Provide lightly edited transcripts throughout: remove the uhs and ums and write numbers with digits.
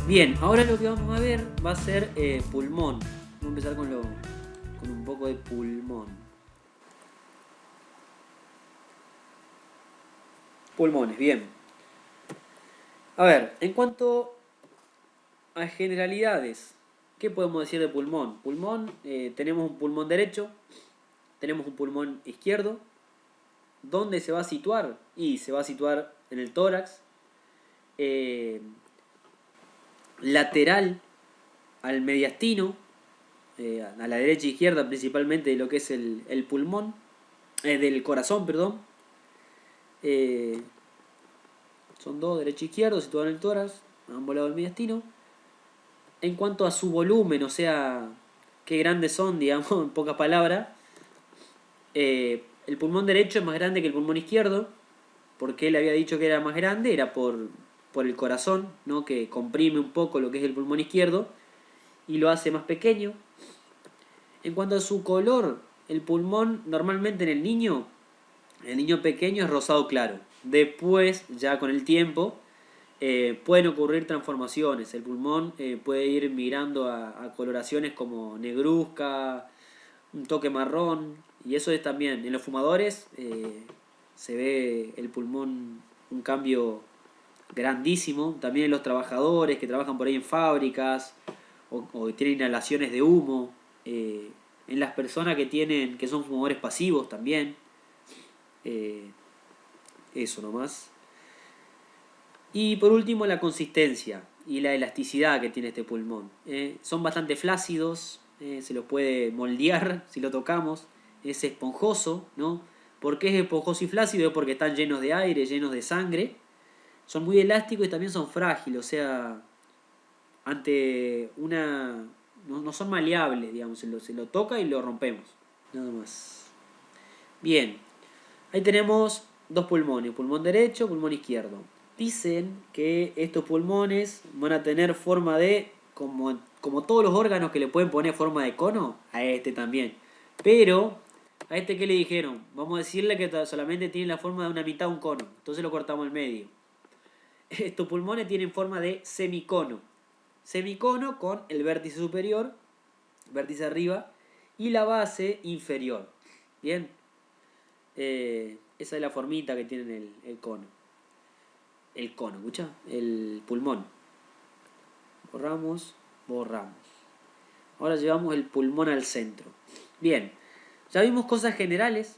Bien, ahora lo que vamos a ver va a ser pulmón. Vamos a empezar con un poco de pulmón. Pulmones, bien. A ver, en cuanto a generalidades, ¿qué podemos decir de pulmón? Pulmón, tenemos un pulmón derecho, tenemos un pulmón izquierdo. ¿Dónde se va a situar? Y se va a situar en el tórax, eh, lateral al mediastino, a la derecha e izquierda principalmente de lo que es el pulmón, del corazón, perdón. Eh, Son dos, derecho e izquierdo, situados en el tórax, a ambos lados del mediastino. En cuanto a su volumen, o sea, qué grandes son, digamos, en pocas palabras, el pulmón derecho es más grande que el pulmón izquierdo. Porque él había dicho que era más grande, era por el corazón, ¿no? Que comprime un poco lo que es el pulmón izquierdo y lo hace más pequeño. En cuanto a su color, el pulmón normalmente en el niño pequeño es rosado claro. Después, ya con el tiempo, pueden ocurrir transformaciones. El pulmón puede ir migrando a coloraciones como negruzca, un toque marrón. Y eso es también, en los fumadores se ve el pulmón un cambio grandísimo. También en los trabajadores que trabajan por ahí en fábricas o tienen inhalaciones de humo. En las personas que son fumadores pasivos también. Eh, Eso nomás. Y por último la consistencia y la elasticidad que tiene este pulmón. Son bastante flácidos, se los puede moldear si lo tocamos, es esponjoso, ¿no? ¿Por qué es esponjoso y flácido? Es porque están llenos de aire, llenos de sangre. Son muy elásticos y también son frágiles, o sea, ante una... No son maleables, digamos, se lo toca y lo rompemos. Nada más. Bien, ahí tenemos dos pulmones, pulmón derecho, pulmón izquierdo. Dicen que estos pulmones van a tener forma de, como todos los órganos que le pueden poner forma de cono, a este también. Pero, a este que le dijeron, vamos a decirle que solamente tiene la forma de una mitad un cono, entonces lo cortamos al medio. Estos pulmones tienen forma de semicono. Semicono con el vértice superior, vértice arriba, y la base inferior. Bien, esa es la formita que tiene el cono. El cono, ¿escucha? El pulmón. Borramos, borramos. Ahora llevamos el pulmón al centro. Bien, ya vimos cosas generales,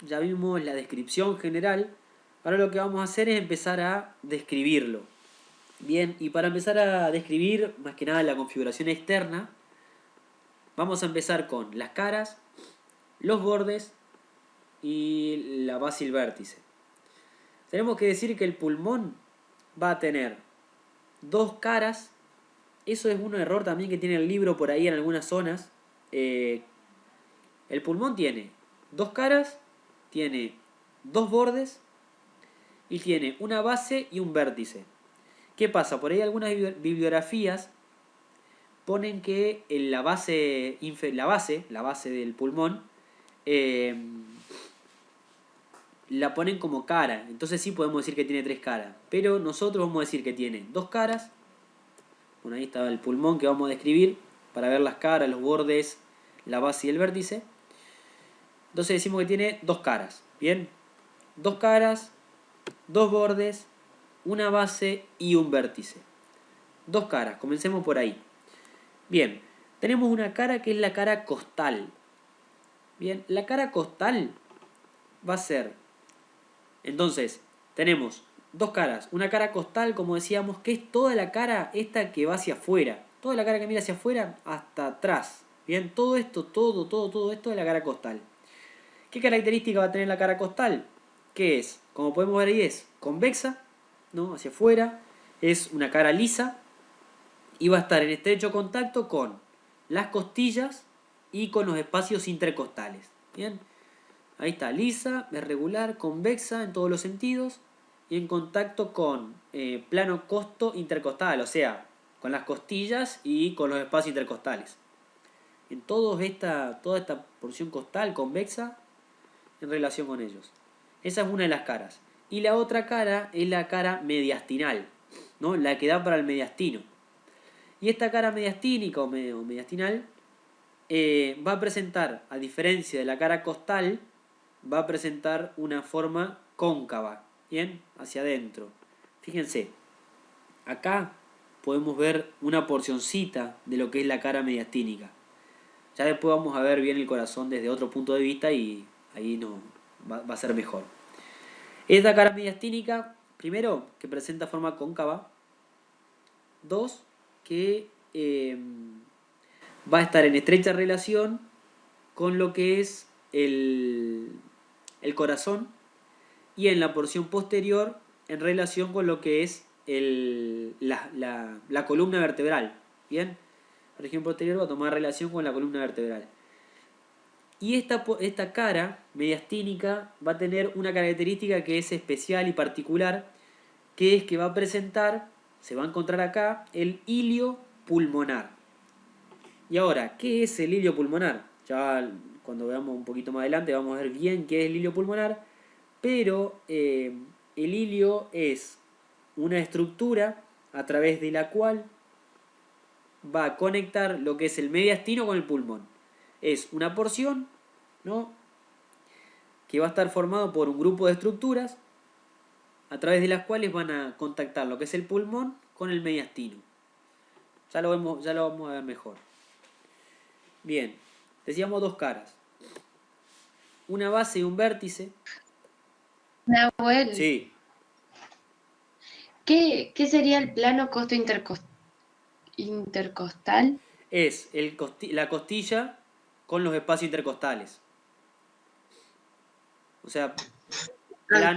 ya vimos la descripción general. Ahora lo que vamos a hacer es empezar a describirlo. Bien, y para empezar a describir más que nada la configuración externa, vamos a empezar con las caras, los bordes y la base y el vértice. Tenemos que decir que el pulmón va a tener dos caras. Eso es un error también que tiene el libro por ahí en algunas zonas. El pulmón tiene dos caras, tiene dos bordes y tiene una base y un vértice. ¿Qué pasa? Por ahí algunas bibliografías ponen que en la base del pulmón, eh, la ponen como cara. Entonces sí podemos decir que tiene tres caras. Pero nosotros vamos a decir que tiene dos caras. Bueno, ahí está el pulmón que vamos a describir para ver las caras, los bordes, la base y el vértice. Entonces decimos que tiene dos caras. Bien, dos caras, dos bordes, una base y un vértice. Dos caras, comencemos por ahí. Bien, tenemos una cara que es la cara costal. Bien, la cara costal va a ser, entonces, tenemos dos caras. Una cara costal, como decíamos, que es toda la cara esta que va hacia afuera. Toda la cara que mira hacia afuera hasta atrás. Bien, todo esto, todo esto es la cara costal. ¿Qué característica va a tener la cara costal? Que es, como podemos ver ahí, es convexa, ¿no? Hacia afuera. Es una cara lisa y va a estar en estrecho contacto con las costillas y con los espacios intercostales. Bien, ahí está, lisa, es regular, convexa en todos los sentidos y en contacto con plano costo intercostal, o sea, con las costillas y con los espacios intercostales. En toda esta porción costal convexa en relación con ellos. Esa es una de las caras. Y la otra cara es la cara mediastinal, ¿no? La que da para el mediastino. Y esta cara mediastínica o mediastinal va a presentar, a diferencia de la cara costal, va a presentar una forma cóncava, ¿bien? Hacia adentro. Fíjense, acá podemos ver una porcioncita de lo que es la cara mediastínica. Ya después vamos a ver bien el corazón desde otro punto de vista y ahí no, va a ser mejor. Esta cara mediastínica, primero, que presenta forma cóncava. Dos, que va a estar en estrecha relación con lo que es el corazón y en la porción posterior en relación con lo que es la columna vertebral. ¿Bien? La región posterior va a tomar relación con la columna vertebral. Y esta cara mediastínica va a tener una característica que es especial y particular, que es que va a presentar, se va a encontrar acá, el hilio pulmonar. Y ahora, ¿qué es el hilio pulmonar? Ya cuando veamos un poquito más adelante vamos a ver bien qué es el hilio pulmonar, pero el hilio es una estructura a través de la cual va a conectar lo que es el mediastino con el pulmón. Es una porción, ¿no?, que va a estar formado por un grupo de estructuras a través de las cuales van a contactar lo que es el pulmón con el mediastino. Ya lo vamos a ver mejor. Bien, decíamos dos caras. Una base y un vértice. Nahuel, Sí, ¿qué sería el plano costo intercostal? es la costilla con los espacios intercostales. O sea, Ah,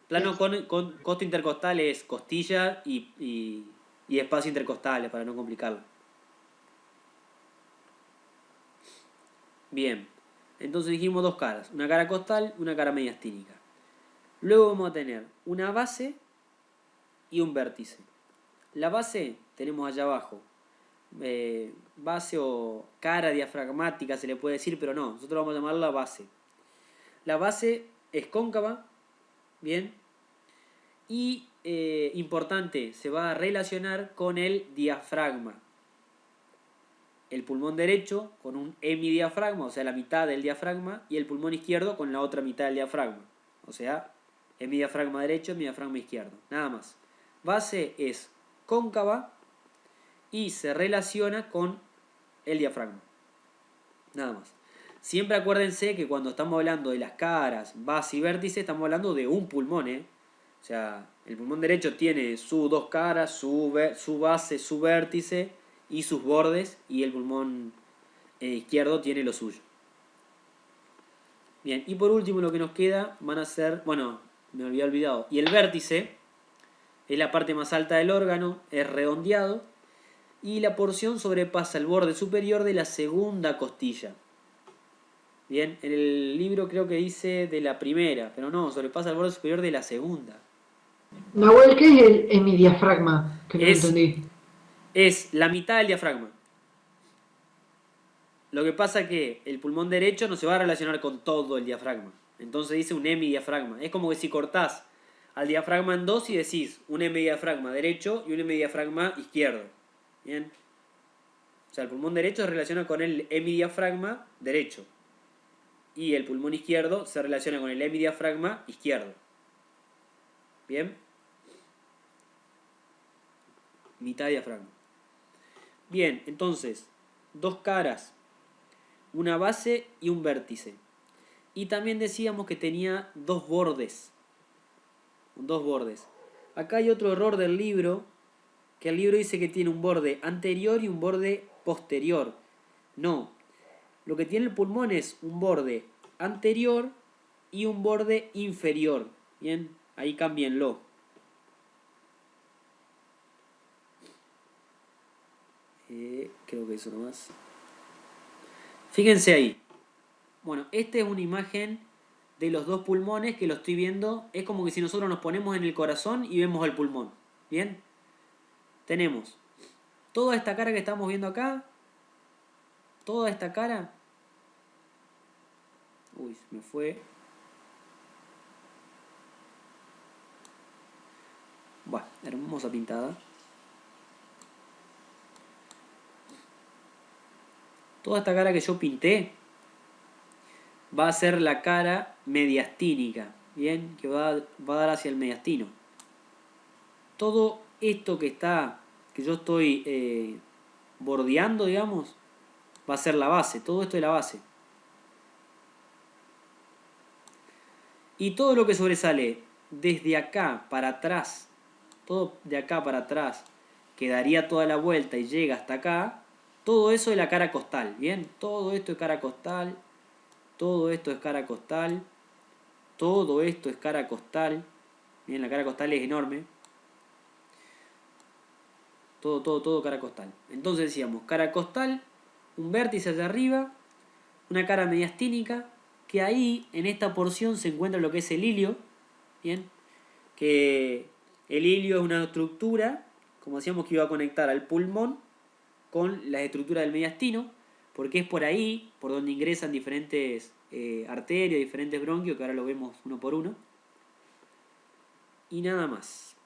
plano con costo intercostal es costilla y espacios intercostales, para no complicarlo. Bien, entonces dijimos dos caras, una cara costal y una cara mediastínica. Luego vamos a tener una base y un vértice. La base tenemos allá abajo, base o cara diafragmática se le puede decir, pero no, nosotros vamos a llamarla base. La base es cóncava, bien, y importante, se va a relacionar con el diafragma. El pulmón derecho con un hemidiafragma, o sea, la mitad del diafragma, y el pulmón izquierdo con la otra mitad del diafragma. O sea, hemidiafragma derecho, hemidiafragma izquierdo. Nada más. Base es cóncava y se relaciona con el diafragma. Nada más. Siempre acuérdense que cuando estamos hablando de las caras, base y vértice, estamos hablando de un pulmón, ¿eh? O sea, el pulmón derecho tiene sus dos caras, su base, su vértice y sus bordes, y el pulmón izquierdo tiene lo suyo. Bien, y por último lo que nos queda van a ser, bueno, me había olvidado, y el vértice es la parte más alta del órgano, es redondeado, y la porción sobrepasa el borde superior de la segunda costilla. Bien, en el libro creo que dice de la primera, pero no, sobrepasa el borde superior de la segunda. Nahuel, ¿qué es el hemidiafragma? Que no lo Es, entendí. es la mitad del diafragma. Lo que pasa es que el pulmón derecho no se va a relacionar con todo el diafragma. Entonces dice un hemidiafragma. Es como que si cortás al diafragma en dos y decís un hemidiafragma derecho y un hemidiafragma izquierdo. Bien. O sea, el pulmón derecho se relaciona con el hemidiafragma derecho. Y el pulmón izquierdo se relaciona con el hemidiafragma izquierdo. Bien. Mitad diafragma. Bien, entonces, dos caras, una base y un vértice. Y también decíamos que tenía dos bordes. Dos bordes. Acá hay otro error del libro, que el libro dice que tiene un borde anterior y un borde posterior. No, lo que tiene el pulmón es un borde anterior y un borde inferior. Bien, ahí cámbienlo. Creo que eso nomás. Fíjense ahí. Bueno, esta es una imagen de los dos pulmones que lo estoy viendo. Es como que si nosotros nos ponemos en el corazón y vemos el pulmón. Bien, tenemos toda esta cara que estamos viendo acá. Toda esta cara. Uy, se me fue. Bueno, hermosa pintada. Toda esta cara que yo pinté va a ser la cara mediastínica, ¿bien? Que va a dar hacia el mediastino. Todo esto que yo estoy bordeando, digamos, va a ser la base. Todo esto es la base. Y todo lo que sobresale desde acá para atrás, todo de acá para atrás, que daría toda la vuelta y llega hasta acá, todo eso es la cara costal, ¿bien? Todo esto es cara costal, todo esto es cara costal, todo esto es cara costal, bien, la cara costal es enorme, todo cara costal. Entonces decíamos, cara costal, un vértice hacia arriba, una cara mediastínica, que ahí en esta porción se encuentra lo que es el ilio, ¿bien? Que el ilio es una estructura, como decíamos, que iba a conectar al pulmón con la estructura del mediastino, porque es por ahí por donde ingresan diferentes arterias, diferentes bronquios, que ahora lo vemos uno por uno. Y nada más.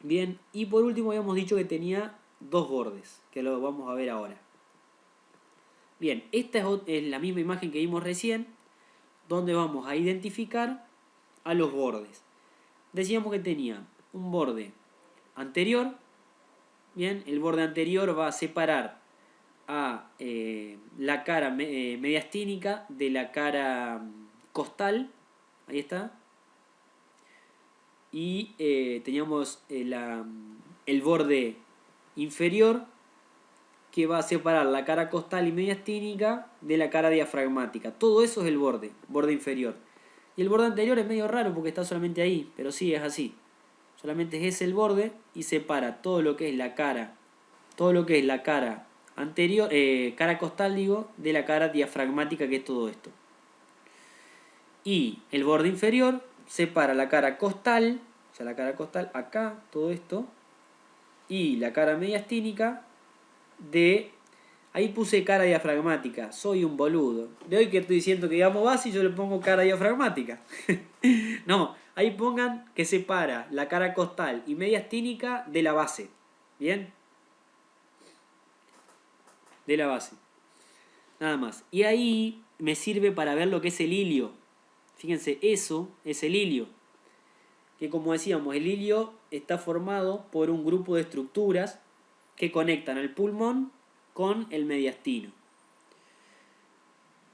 Bien, y por último habíamos dicho que tenía dos bordes, que lo vamos a ver ahora. Bien, esta es la misma imagen que vimos recién, donde vamos a identificar a los bordes. Decíamos que tenía un borde anterior, bien, el borde anterior va a separar a la cara mediastínica de la cara costal, ahí está, y teníamos el borde inferior que va a separar la cara costal y mediastínica de la cara diafragmática. Todo eso es el borde inferior. Y el borde anterior es medio raro porque está solamente ahí, pero sí es así. Solamente es el borde y separa todo lo que es la cara, anterior, cara costal digo, de la cara diafragmática, que es todo esto. Y el borde inferior separa la cara costal, o sea la cara costal acá, todo esto, y la cara mediastínica de... Ahí puse cara diafragmática, soy un boludo. De hoy que estoy diciendo que digamos base y yo le pongo cara diafragmática. No, ahí pongan que separa la cara costal y mediastínica de la base. ¿Bien? De la base. Nada más. Y ahí me sirve para ver lo que es el ilio. Fíjense, eso es el ilio. Que como decíamos, el ilio está formado por un grupo de estructuras que conectan al pulmón con el mediastino.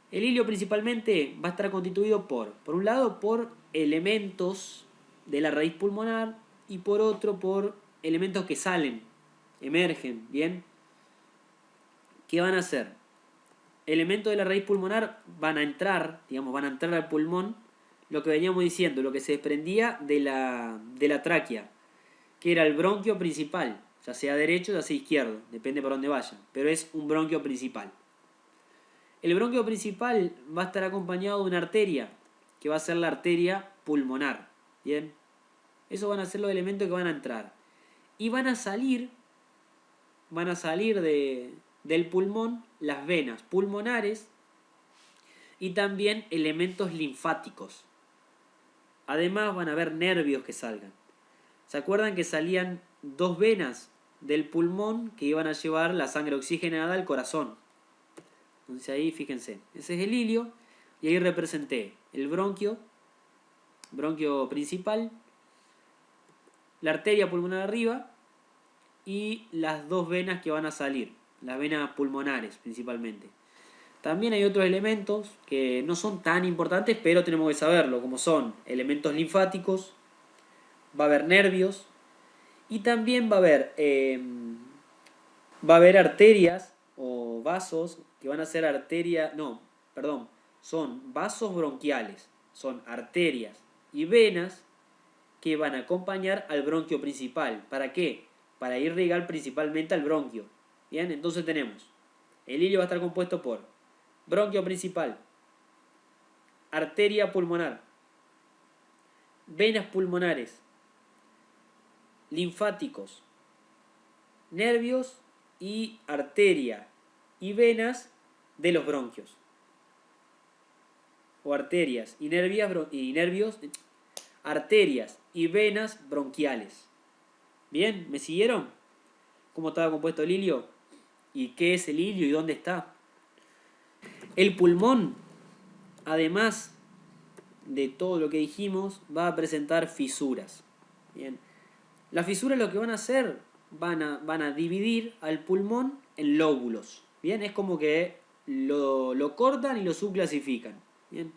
El ilio principalmente va a estar constituido por un lado, por elementos de la raíz pulmonar y por otro, por elementos que salen, emergen, ¿bien? ¿Qué van a hacer? Elementos de la raíz pulmonar van a entrar al pulmón, lo que veníamos diciendo, lo que se desprendía de la tráquea, que era el bronquio principal, ya sea derecho o ya sea izquierdo, depende por dónde vaya, pero es un bronquio principal. El bronquio principal va a estar acompañado de una arteria, que va a ser la arteria pulmonar. ¿Bien? Esos van a ser los elementos que van a entrar. Y van a salir del pulmón las venas pulmonares y también elementos linfáticos. Además van a haber nervios que salgan. ¿Se acuerdan que salían dos venas del pulmón que iban a llevar la sangre oxigenada al corazón? Entonces ahí fíjense, ese es el ilio y ahí representé el bronquio principal, la arteria pulmonar arriba y las dos venas que van a salir, las venas pulmonares principalmente. También hay otros elementos que no son tan importantes, pero tenemos que saberlo, como son elementos linfáticos, va a haber nervios y también va a haber arterias o vasos que van a ser son vasos bronquiales, son arterias y venas que van a acompañar al bronquio principal. ¿Para qué? Para irrigar principalmente al bronquio. Bien, entonces tenemos, el ilio va a estar compuesto por bronquio principal, arteria pulmonar, venas pulmonares, linfáticos, nervios y arteria y venas de los bronquios. O arterias y nervios, arterias y venas bronquiales. ¿Bien? ¿Me siguieron? ¿Cómo estaba compuesto el ilio? ¿Y qué es el ilio y dónde está? El pulmón, además de todo lo que dijimos, va a presentar fisuras. Bien. Las fisuras lo que van a hacer, van a dividir al pulmón en lóbulos. Bien, es como que lo cortan y lo subclasifican. Bien,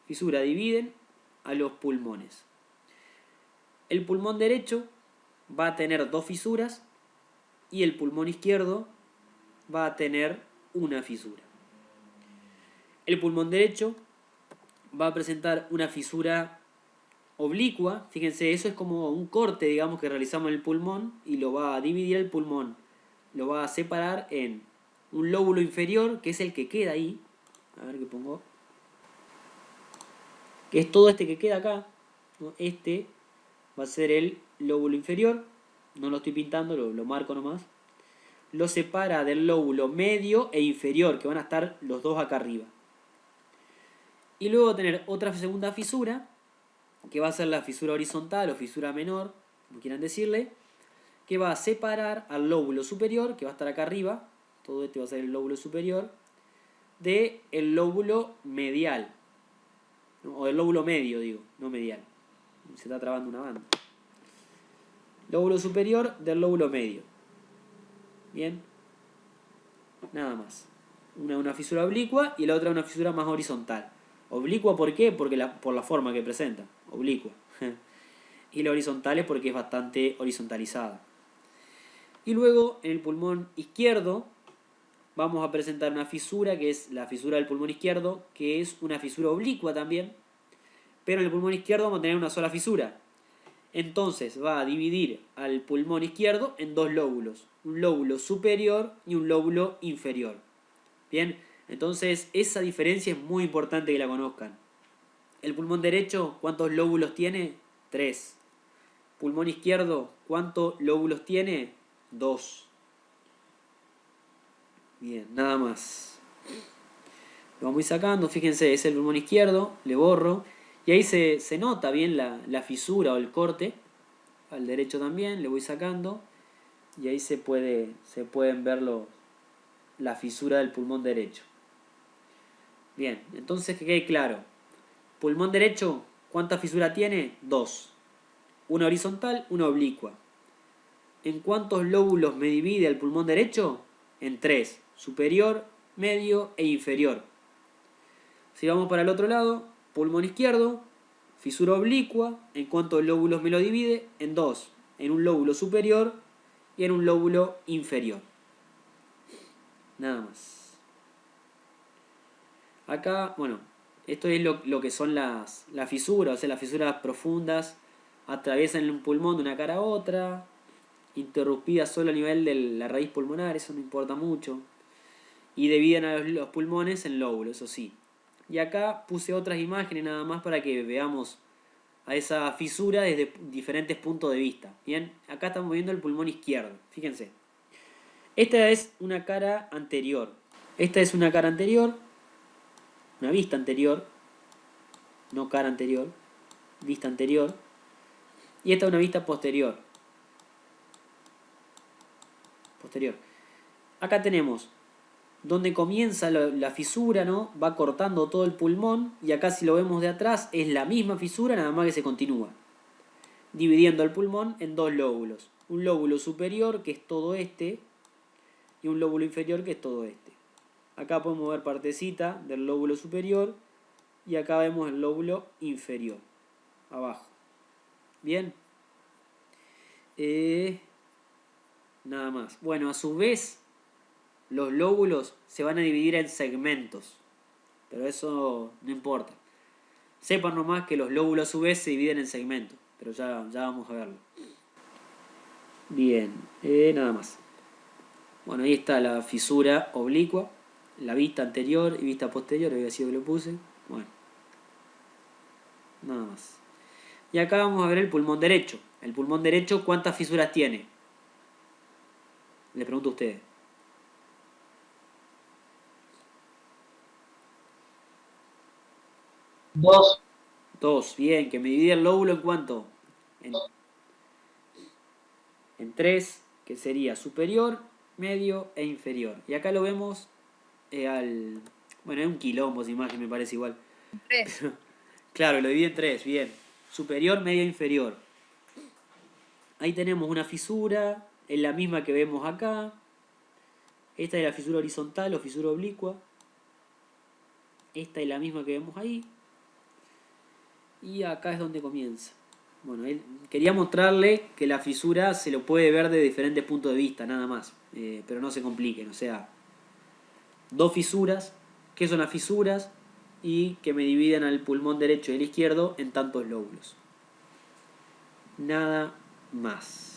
fisura dividen a los pulmones. El pulmón derecho va a tener dos fisuras y el pulmón izquierdo va a tener una fisura. El pulmón derecho va a presentar una fisura oblicua. Fíjense, eso es como un corte, digamos, que realizamos en el pulmón y lo va a dividir el pulmón. Lo va a separar en un lóbulo inferior, que es el que queda ahí. A ver qué pongo. Que es todo este que queda acá, ¿no? Este va a ser el lóbulo inferior. No lo estoy pintando, lo marco nomás. Lo separa del lóbulo medio e inferior, que van a estar los dos acá arriba. Y luego tener otra segunda fisura, que va a ser la fisura horizontal o fisura menor, como quieran decirle, que va a separar al lóbulo superior, que va a estar acá arriba, todo este va a ser el lóbulo superior, del lóbulo medial, ¿no? O del lóbulo medio, digo, no medial. Se está trabando una banda. Lóbulo superior del lóbulo medio. Bien, nada más. Una fisura oblicua y la otra una fisura más horizontal. Oblicua, ¿por qué? Porque por la forma que presenta, oblicua. Y la horizontal es porque es bastante horizontalizada. Y luego en el pulmón izquierdo vamos a presentar una fisura que es la fisura del pulmón izquierdo, que es una fisura oblicua también, pero en el pulmón izquierdo vamos a tener una sola fisura. Entonces va a dividir al pulmón izquierdo en dos lóbulos, un lóbulo superior y un lóbulo inferior. Bien, entonces esa diferencia es muy importante que la conozcan. El pulmón derecho, ¿cuántos lóbulos tiene? 3. Pulmón izquierdo, ¿cuántos lóbulos tiene? 2. Bien, nada más. Lo vamos a ir sacando, fíjense, es el pulmón izquierdo, le borro. Y ahí se nota bien la fisura o el corte. Al derecho también, le voy sacando. Y ahí se pueden ver la fisura del pulmón derecho. Bien, entonces que quede claro. Pulmón derecho, ¿cuánta fisura tiene? 2. Una horizontal, una oblicua. ¿En cuántos lóbulos me divide el pulmón derecho? En 3. Superior, medio e inferior. Si vamos para el otro lado, pulmón izquierdo, fisura oblicua. ¿En cuántos lóbulos me lo divide? En 2. En un lóbulo superior y en un lóbulo inferior. Nada más. Acá, bueno, esto es lo que son las fisuras, o sea, las fisuras profundas atraviesan un pulmón de una cara a otra, interrumpidas solo a nivel de la raíz pulmonar, eso no importa mucho, y dividen a los pulmones en lóbulos, eso sí. Y acá puse otras imágenes nada más para que veamos a esa fisura desde diferentes puntos de vista. Bien, acá estamos viendo el pulmón izquierdo, fíjense. Esta es una cara anterior. Esta es una cara anterior, una vista anterior, no cara anterior, vista anterior. Y esta es una vista posterior. Posterior. Acá tenemos donde comienza la fisura, ¿no? Va cortando todo el pulmón. Y acá si lo vemos de atrás es la misma fisura, nada más que se continúa. Dividiendo el pulmón en dos lóbulos. Un lóbulo superior, que es todo este, y un lóbulo inferior, que es todo este. Acá podemos ver partecita del lóbulo superior y acá vemos el lóbulo inferior, abajo. Bien. Nada más. Bueno, a su vez, los lóbulos se van a dividir en segmentos, pero eso no importa. Sepan nomás que los lóbulos a su vez se dividen en segmentos, pero ya vamos a verlo. Bien, nada más. Bueno, ahí está la fisura oblicua, la vista anterior y vista posterior, había sido que lo puse. Bueno, nada más. Y acá vamos a ver el pulmón derecho. El pulmón derecho, ¿cuántas fisuras tiene? Les pregunto a ustedes. 2. 2, bien, que me divide el lóbulo en cuánto? En 3, que sería superior, medio e inferior. Y acá lo vemos Bueno, es un quilombo esa imagen, me parece igual. 3. Claro, lo dividí en tres, bien. Superior, media, inferior. Ahí tenemos una fisura, es la misma que vemos acá. Esta es la fisura horizontal o fisura oblicua. Esta es la misma que vemos ahí. Y acá es donde comienza. Bueno, quería mostrarle que la fisura se lo puede ver de diferentes puntos de vista, nada más. Pero no se compliquen, o sea, dos fisuras, ¿qué son las fisuras? Y que me dividen al pulmón derecho y el izquierdo en tantos lóbulos. Nada más.